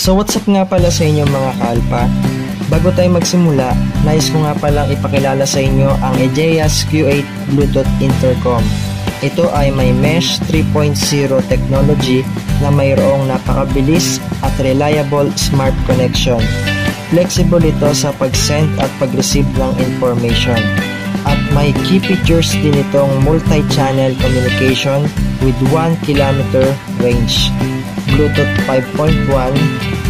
So what's up nga pala sa inyo mga kaalpa? Bago tayo magsimula, nais ko nga palang ipakilala sa inyo ang Egeas Q8 Bluetooth Intercom. Ito ay may Mesh 3.0 technology na mayroong napakabilis at reliable smart connection. Flexible ito sa pag-send at pag-receive ng information. At may key features din itong multi-channel communication with 1 km range. Bluetooth 5.1,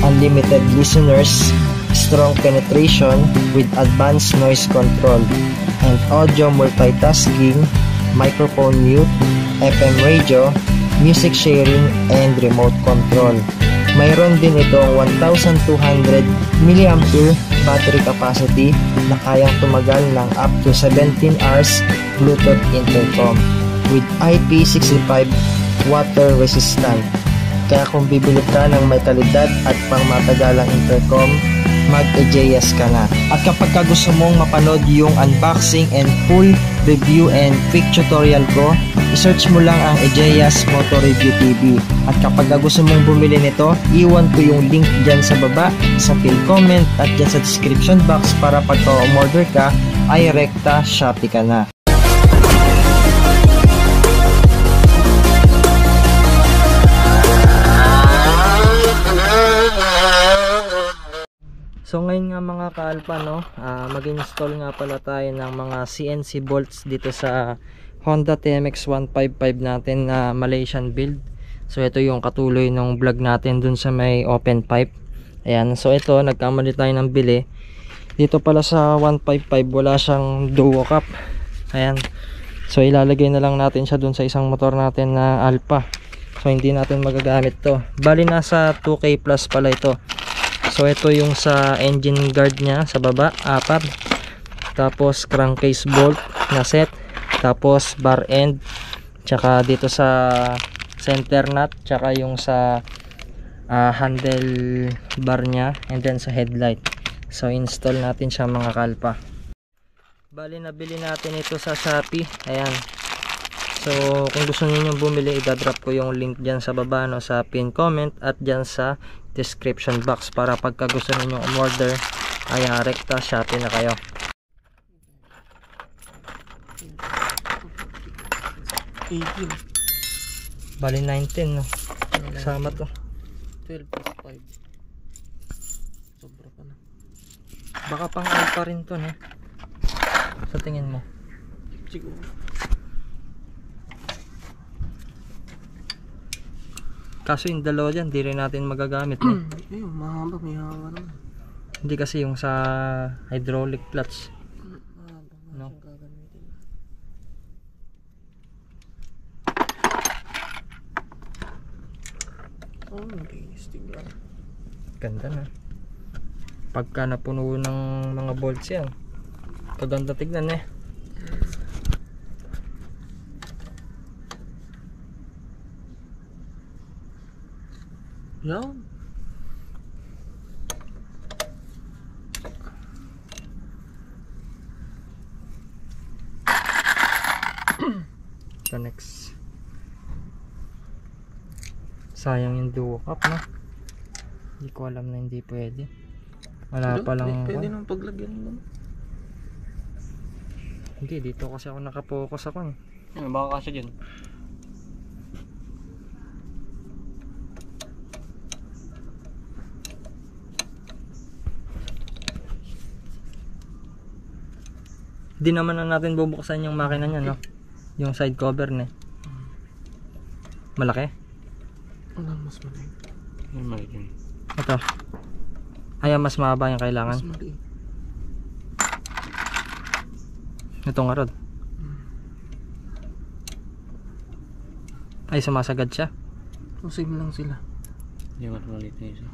unlimited listeners, strong penetration with advanced noise control, and audio multitasking, microphone mute, FM radio, music sharing, and remote control. Mayroon din itong 1,200 mAh battery capacity na kayang tumagal ng up to 17 hours Bluetooth intercom with IP65 water resistant. Kaya kung bibili ka ng may kalidad at pangmatagalang intercom, mag-Egeas ka na. At kapag gusto mong mapanood yung unboxing and full review and quick tutorial ko, i-search mo lang ang Egeas Moto Review TV. At kapag gusto mong bumili nito, iwan ko yung link dyan sa baba, sa pin comment at dyan sa description box para pagka umorder ka, ay rekta Shopee ka na. So ngayon nga mga kaalpa, no, mag-install nga pala tayo ng mga CNC bolts dito sa Honda TMX 155 natin na Malaysian build. So ito yung katuloy ng vlog natin dun sa may open pipe. Ayan, so ito nagkamali tayo ng bili. Dito pala sa 155 wala siyang duo cap. Ayan, so ilalagay na lang natin siya dun sa isang motor natin na Alpha. So hindi natin magagamit to. Bali nasa 2K plus pala ito. So ito yung sa engine guard nya sa baba, 4. Tapos crankcase bolt na set. Tapos bar end. Tsaka dito sa center nut. Tsaka yung sa handle bar nya. And then sa headlight. So install natin siya mga kalpa. Bali nabili natin ito sa Shopee. Ayan. So kung gusto niyo bumili, idadrop ko yung link dyan sa baba, no, sa pin comment at dyan sa description box para pagka gusto niyo umorder ay rekta Shopee na kayo. Bali 19, no? Kasama to 12 plus 5. Sobra pa na. Baka pang alpha rin to, no? Sa tingin mo? Siguro. Kaso yung dalawa dyan, di rin natin magagamit, no? Ayun, mahaba, may hawa naman. Hindi kasi yung sa hydraulic clutch, no? Oh, linis, tingnan. Ganda na. Pagka napuno ng mga bolts yan, kaganda tignan eh. Yan. So next, sayang yung duo cup, no? Hindi ko alam na hindi pwede. Wala pa lang. Pwede nang paglagyan mo. Hindi, dito kasi ako nakapokus ako. Yan, baka kasi dyan. Di naman na natin bubuksan yung makina niya, no? Yung side cover na. Malaki? Ano mas maliit? Yung maliit yun. Ito. Ay, mas mahaba yung kailangan. Mas maliit. Ito nga rod. Ay, sumasagad siya. So same lang sila. Hindi mas maliit na isa.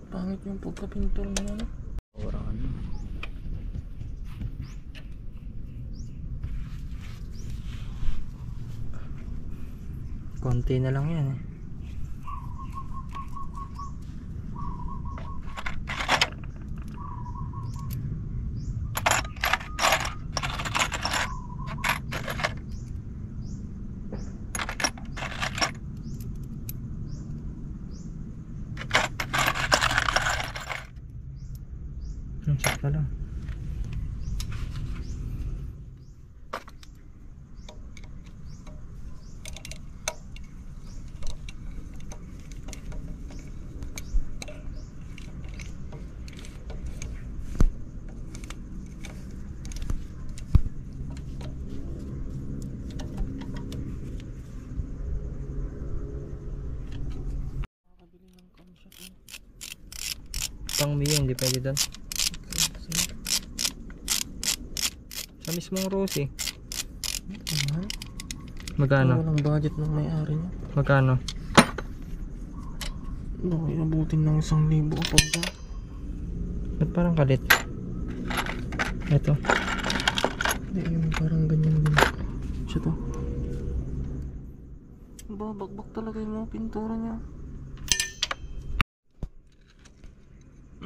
Pangit yung pagkapintol mo, ano? Orang ano. Konti na lang yan eh. Sakto lang. Pang Mio, hindi pwede doon. Sa mismong Rosy. Magkano? Walang budget ng may-ari niya. Magkano? Baka inabutin ng 1,000 o pagka. Ba't parang kalit? Ito. Hindi, yung parang ganyan din. Siya to. Bagbak talaga yung mga pintura niya.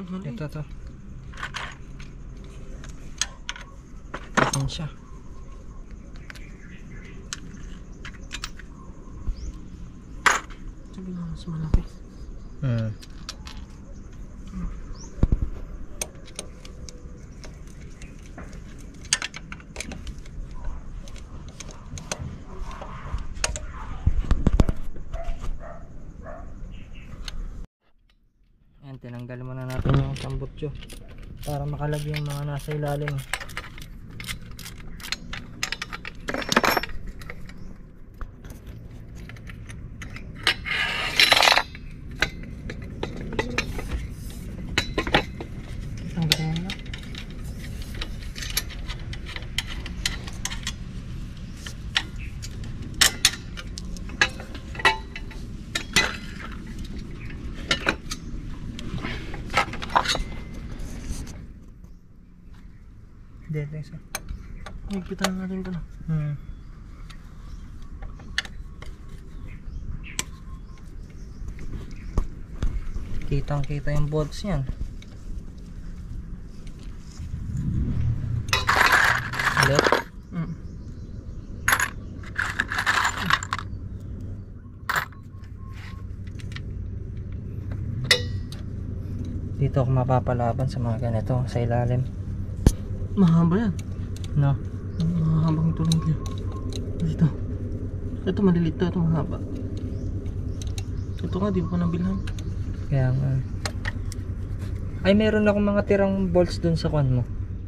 Ito to. Ayan siya. Sabi nga mas malaki. Ayan, tinanggal muna natin yung tambutso para makalagay yung mga nasa ilalim. Tanggalin mo na. Dito isa. Higpitan natin ito na. Kitang kita yung bolts yan. Ulit. Dito ako mapapalaban sa mga ganito sa ilalim. Mahaba yan. No? Mahabang tulong niya. Dito. Ito maliliit to, ito mahaba. Ito nga, di ko pa nabilhan. Kaya nga. Ay, meron akong mga tirang bolts dun sa kwan mo.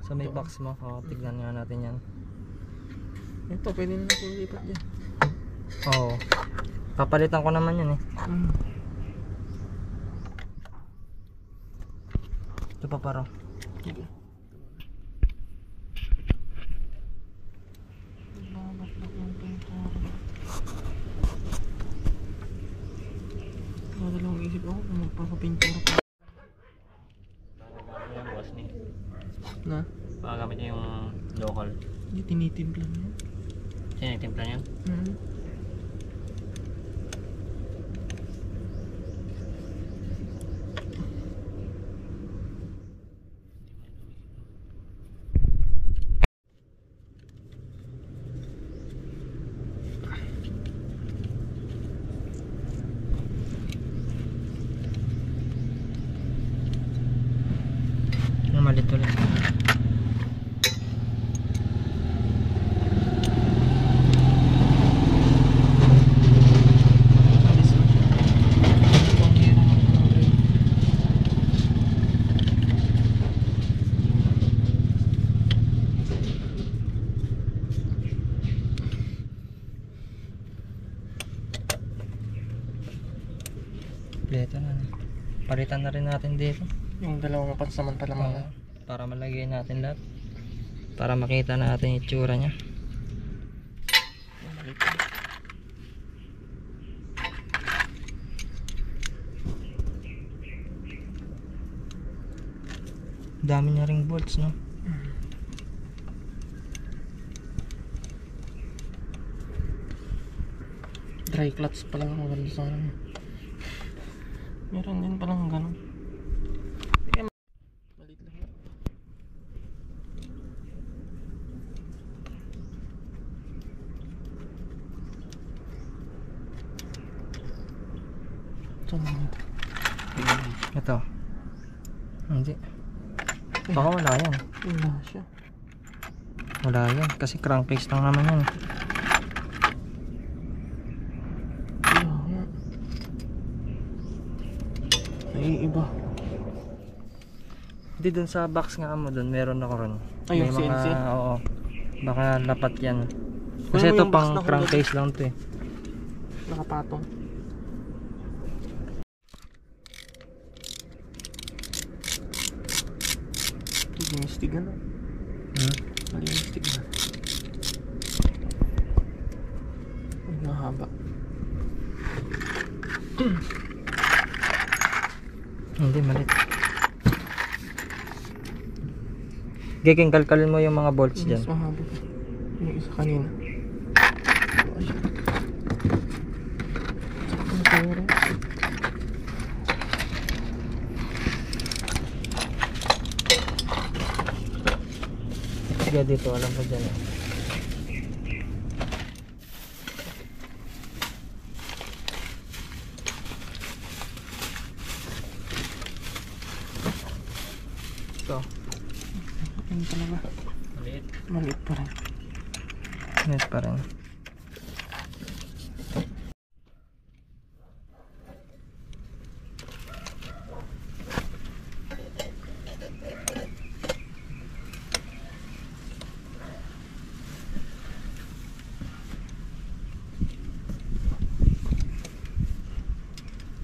Sa may box mo. O, tignan nga natin yan. Ito, pwede na natin lipat dyan. Oo. Papalitan ko naman yun eh. Ito pa parang. Sige. Dalawang isip ako kung magpapapintura pa. Yung boss ni. Na? Baka gamit niya yung local. Hindi, tinitimpla niya. Siya nagtimpla niya? Malit ulit. Kompleto na. Palitan na rin natin dito. Yung dalawang pansamantala mga. Para malagay natin lahat. Para makita natin yung itsura niya. Dami niya ring bolts, no? Dry clutch pala ang maganda sa akin. Meron din palang ganun. Malit lang yan. Ito. Hindi. Baka wala yan. Wala siya. Wala yan. Kasi crankcase lang naman yan. Wala nga. Naiiba. Hindi, dun sa box nga mo dun, meron ako ron. Ay, yung May CNC? Oo. Baka lapat yan. Kunin Kasi mo ito yung box pang na crankcase lang to eh. Nakapatong. Malinistig na. Malinistig na. Ay, mahaba. Hindi, malit. Giking, kalkalin mo yung mga bolts dyan. Mas mahaba. Yung isa kanina. Ay. Sakto na tayo rin. Sige dito, alam ko dyan eh. Ito. Ano talaga? Maliit. Maliit pa rin. Yes pa rin.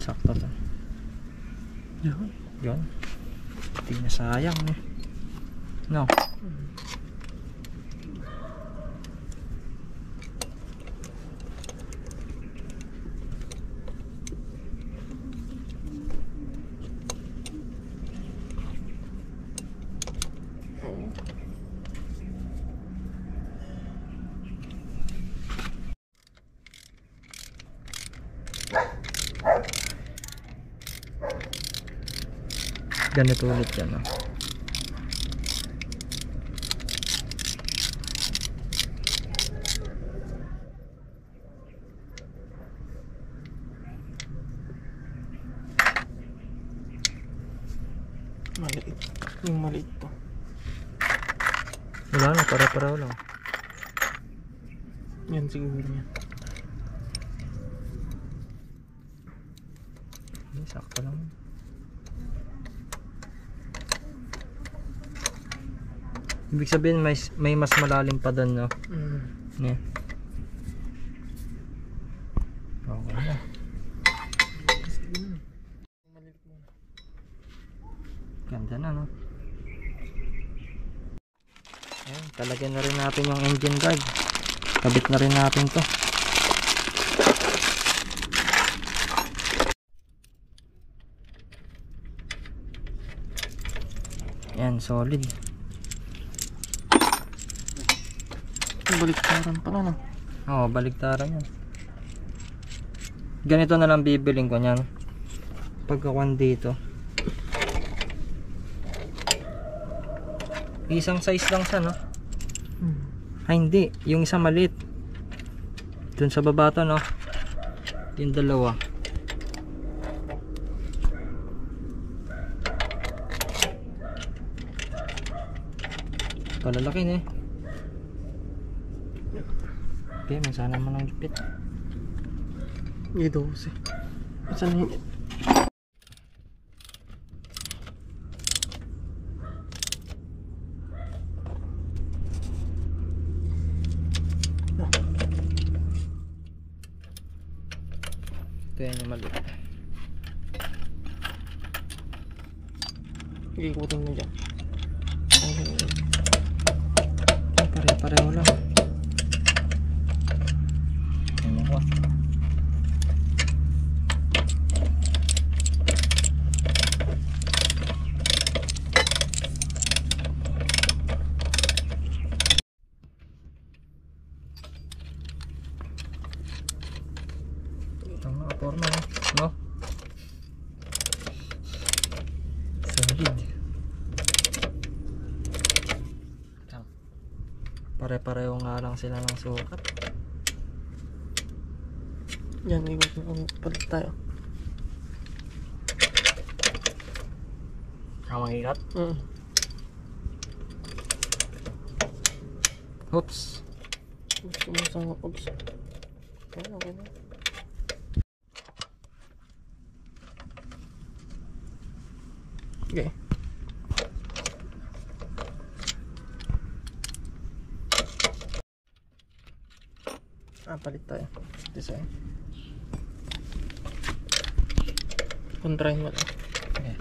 Sakto to. Yan. Yun. Hindi na sayang eh. No. Ganito ulit yan, no? Maliit. Yung maliit to. Wala na, para-para lang. Yan siguro yan. Hindi, sakto lang. Ibig sabihin may mas malalim pa doon, no? Yeah. Okay na. Maliit muna. Ganda na, no? Ayan, talagyan na rin natin yung engine guard. Kabit na rin natin to. Ayan, solid. Baliktaran pala, no? Oo, baliktaran yan. Ganito na lang bibiling ko niyan. Pagkakuan dito. Isang size lang siya, no? Ay, hindi. Yung isa maliit. Dun sa baba to, no? Yung dalawa. Palalaki na eh. Okay, may sana mo ng gipit. I-12. Saan na yun? Ito yan yung maliit. Ikutin mo dyan. Pare-pareho lang. Ano ko? Tama, forma, no? Solid. Pare-pareho nga lang sila ng sukat. Yan, ikutin mo. Palit tayo. Ang magigat. Oops. Oops. Okay na. Okay. Palit tayo. Design. Kontrahin mo lang. Okay.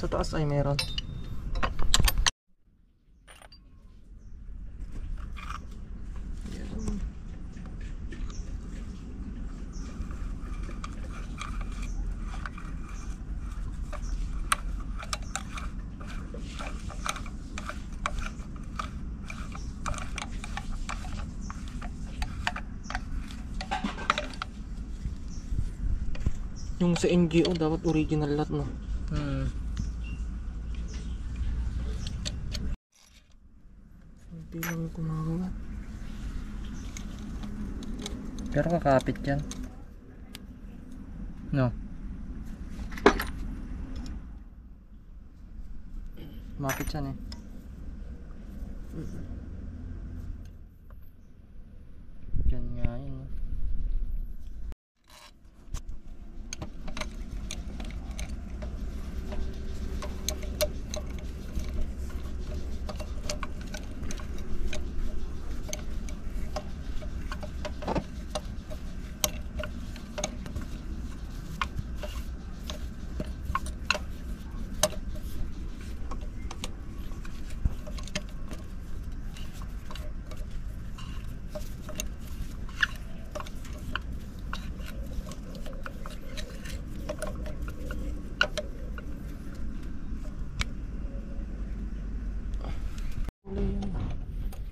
Sa taas ay meron. Yung sa NGO dapat original lot, no? Hindi lang kumagawa. Pero kakapit yan. No. Mapit yan eh. Yan nga yun.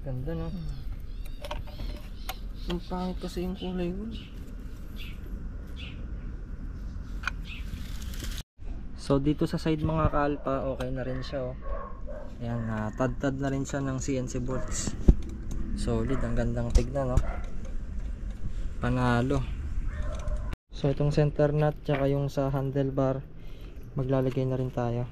Ganda no? Ang pangit kasi yung kulay ko. So dito sa side mga kalpa, okay na rin siya oh. Ayan, tad-tad na rin siya ng CNC bolts. Solid, ang gandang tignan no? Panalo. So itong center nut tsaka yung sa handlebar, maglalagay na rin tayo.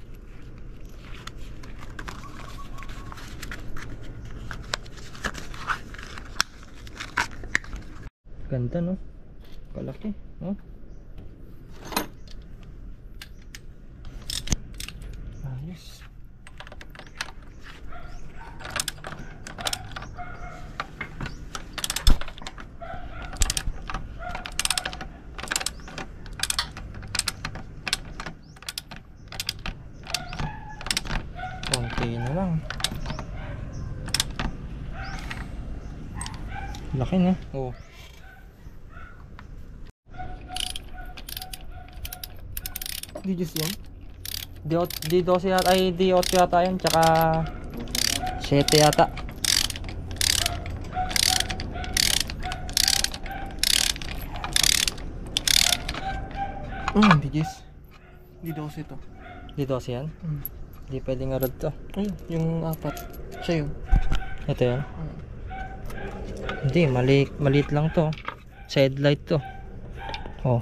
Ganda no? Kalaki no? Ayos. Konti na lang. Laki na. Oh. Digis yan. D12 yata, ay D8 yata yun, tsaka 7 yata. Digis. D12 ito. D12 yan? Hindi pwedeng arad to. Ayun, yung apat. Siya yun. Ito yan? Hindi, maliit lang to. Sa headlight to. Oh,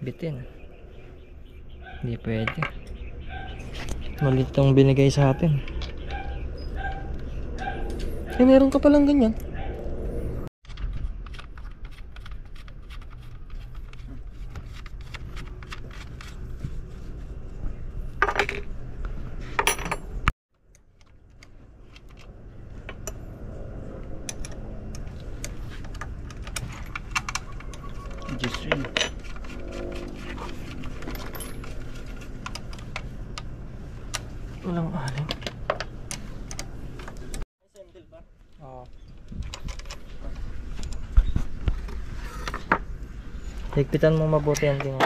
bitin. Hindi pwede. Maliit tong binigay sa atin. Meron ka palang ganyan. G-string. Walang alim. Oo. Higpitan mo mabuti yan din.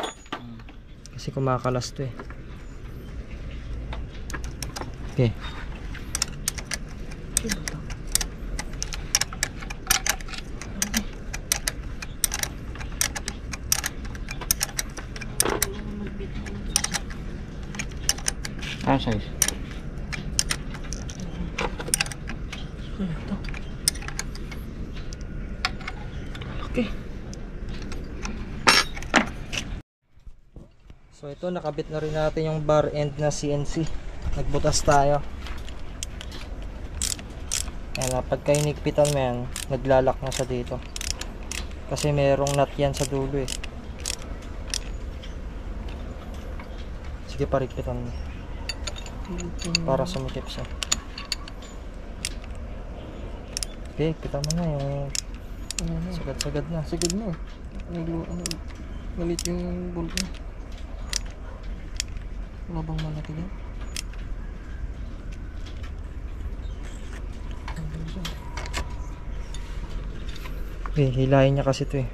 Kasi kumakalas to eh. Okay. Ano size? Ito. Okay. So ito, nakabit na rin natin yung bar end na CNC. Nagbutas tayo. Ayan, pagka hinigpitan mo yan, naglalak na siya dito. Kasi merong nut yan sa dulo eh. Sige, parigpitan mo. Para sumikip siya. Okay, kita mo na yung sagad-sagad na. Sagad na. Malit yung bolt niya. Wala bang malaki yan? Okay, hilahin niya kasi ito eh.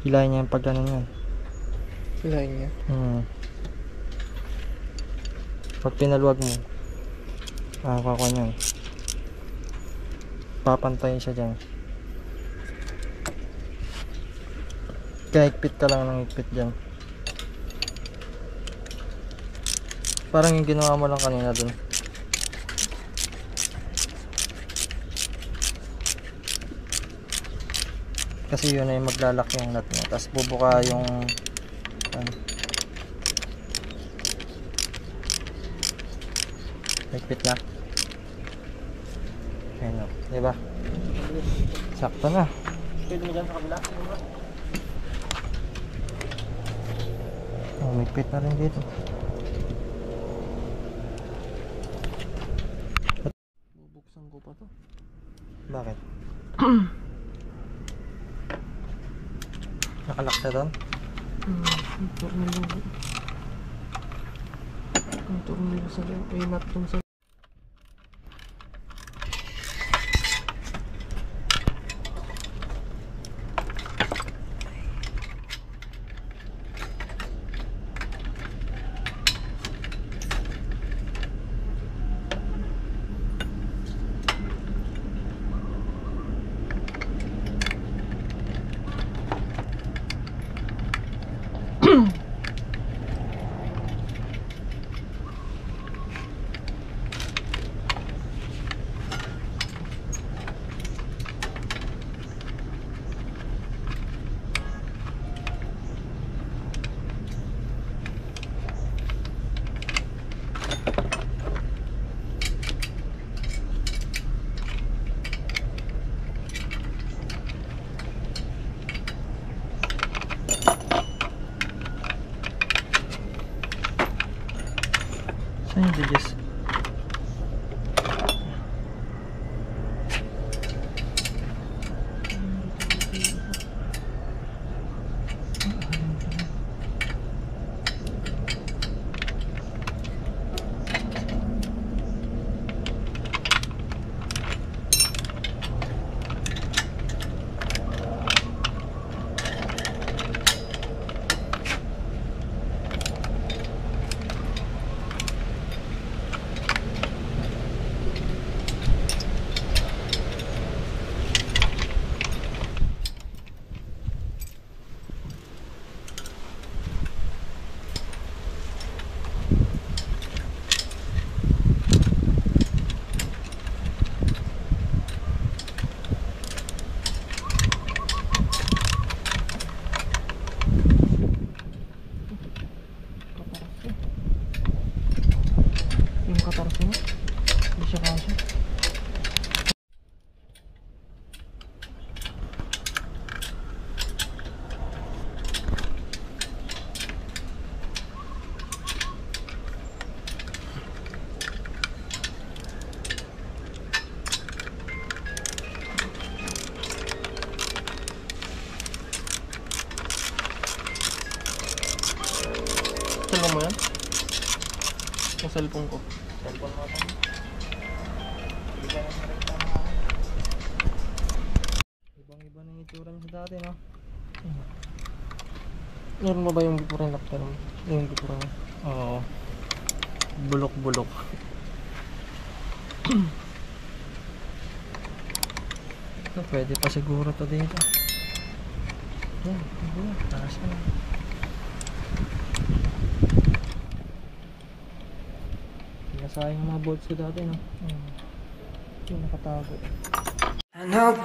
Hilahin niya yung pag ganun yan. Hilahin niya? Pag pinaluwag mo, kakakuha niyan. Papantayin siya dyan. Kaya higpit ka lang ng higpit dyan. Parang yung ginawa mo lang kanina dun. Kasi yun ay maglalak yung nut niya. Tapos bubuka yung higpit na. Ayun o, diba? Sakto na. Pwede mo dyan sa kabila? Oh, higpit na rin dito. Bubuksan ko pa to. Bakit? Nakalak siya doon? Ang tornilyo. Ang tornilyo sa ay nut dun sa saan yung digis? yung katarso mo. Hindi siya kasya. Cellphone mo yan? Yung cellphone ko. Cellphone mo ito. Ibang-iba na yung itsura niya sa dati, no? Meron mo ba yung before and after mo? Yung before mo? Oo. Bulok-bulok. Ito, pwede pa siguro to dito. Yan, taas na. Nasayang mga bolts ko dati, no? Yung nakatago. I know